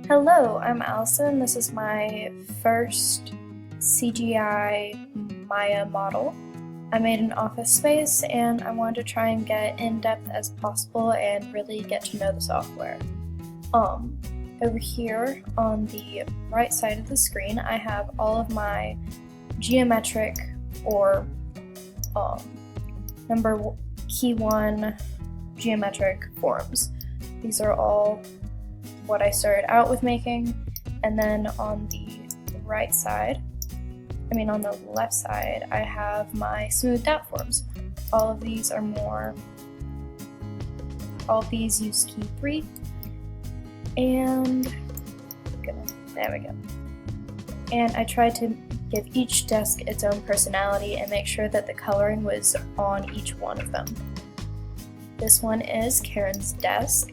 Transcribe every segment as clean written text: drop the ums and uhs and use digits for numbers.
Hello, I'm Allison. This is my first CGI Maya model. I made an office space and I wanted to try and get in-depth as possible and really get to know the software. Over here on the right side of the screen, I have all of my geometric or key 1 geometric forms. These are all what I started out with making, and then on the left side, I have my smoothed out forms. All of these use key 3, and there we go. And I tried to give each desk its own personality and make sure that the coloring was on each one of them. This one is Karen's desk.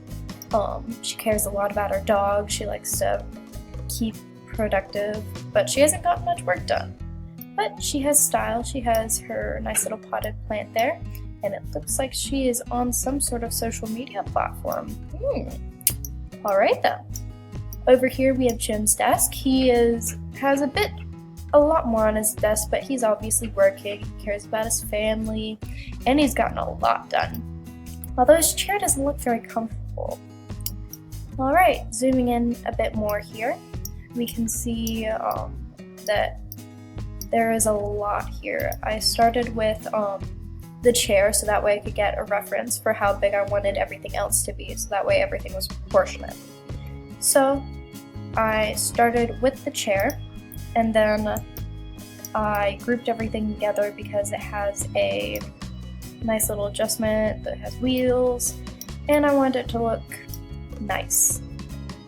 She cares a lot about her dog. She likes to keep productive, but she hasn't gotten much work done. But she has style. She has her nice little potted plant there, and it looks like she is on some sort of social media platform. Alright then. Over here we have Jim's desk. He has a lot more on his desk, but he's obviously working. He cares about his family, and he's gotten a lot done. Although his chair doesn't look very comfortable. Alright, zooming in a bit more here, we can see that there is a lot here. I started with the chair so that way I could get a reference for how big I wanted everything else to be, so that way everything was proportionate. So I started with the chair, and then I grouped everything together because it has a nice little adjustment that has wheels, and I wanted it to look nice.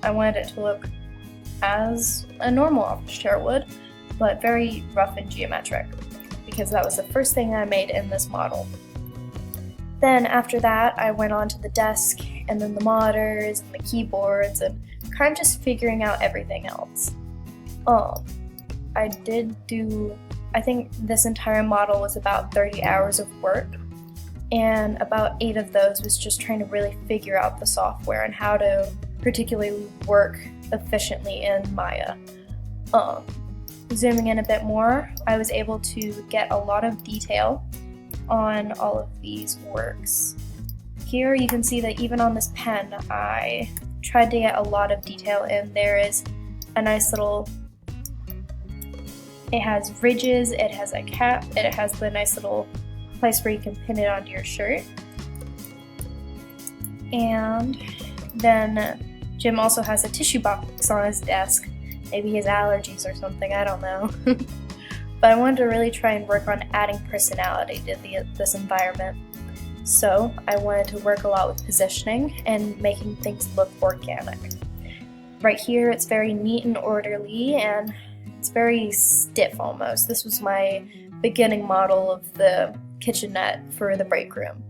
I wanted it to look as a normal office chair would, but very rough and geometric, because that was the first thing I made in this model. Then after that, I went on to the desk, and then the monitors, and the keyboards, and kind of just figuring out everything else. I think this entire model was about 30 hours of work, and about 8 of those was just trying to really figure out the software and how to particularly work efficiently in Maya. Zooming in a bit more, I was able to get a lot of detail on all of these works. Here you can see that even on this pen, I tried to get a lot of detail in. There is a nice little, it has ridges, it has a cap, it has the nice little place where you can pin it onto your shirt. And then Jim also has a tissue box on his desk. Maybe he has allergies or something, I don't know. But I wanted to really try and work on adding personality to this environment. So I wanted to work a lot with positioning and making things look organic. Right here it's very neat and orderly, and it's very stiff almost. This was my beginning model of the kitchenette for the break room.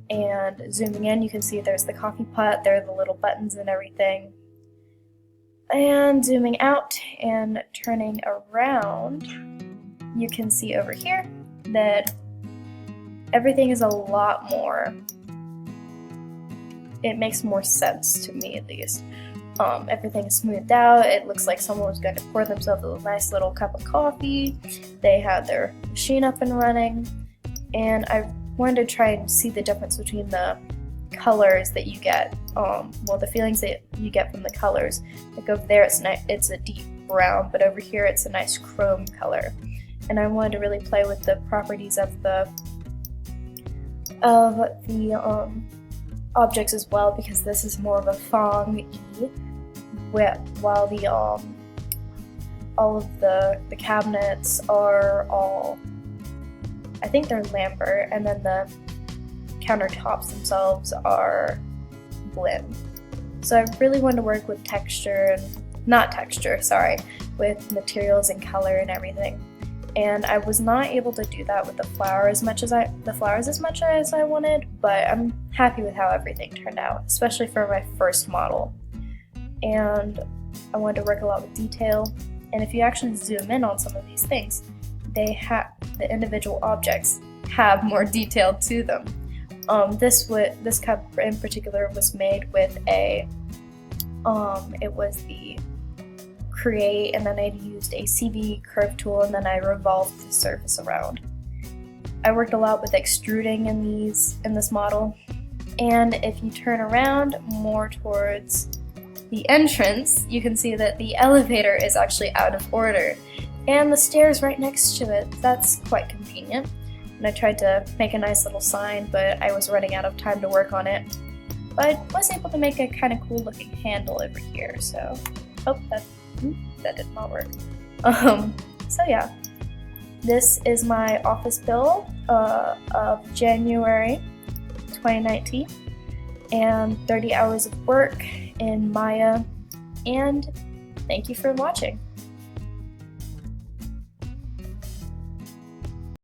And zooming in, you can see there's the coffee pot, there are the little buttons and everything. And zooming out and turning around, you can see over here that everything is a lot more, it makes more sense to me at least. Everything is smoothed out. It looks like someone was going to pour themselves a nice little cup of coffee. They had their machine up and running, and I wanted to try and see the difference between the colors that you get, the feelings that you get from the colors. Like over there it's a deep brown, but over here it's a nice chrome color. And I wanted to really play with the properties of the objects as well, because this is more of a Fong E, while the all of the cabinets are all, I think they're Lambert, and then the countertops themselves are Blinn. So I really wanted to work with with materials and color and everything. And I was not able to do that with the flowers as much as I wanted, but I'm happy with how everything turned out, especially for my first model. And I wanted to work a lot with detail, and if you actually zoom in on some of these things, the individual objects have more detail to them. This cup in particular was made with a It was the create, and then I used a CV curve tool, and then I revolved the surface around. I worked a lot with extruding in this model. And if you turn around more towards the entrance, you can see that the elevator is actually out of order, and the stairs right next to it. That's quite convenient. And I tried to make a nice little sign, but I was running out of time to work on it. But I was able to make a kind of cool looking handle over here, so that did not work. So yeah, this is my office build of January 2019, and 30 hours of work in Maya, and thank you for watching.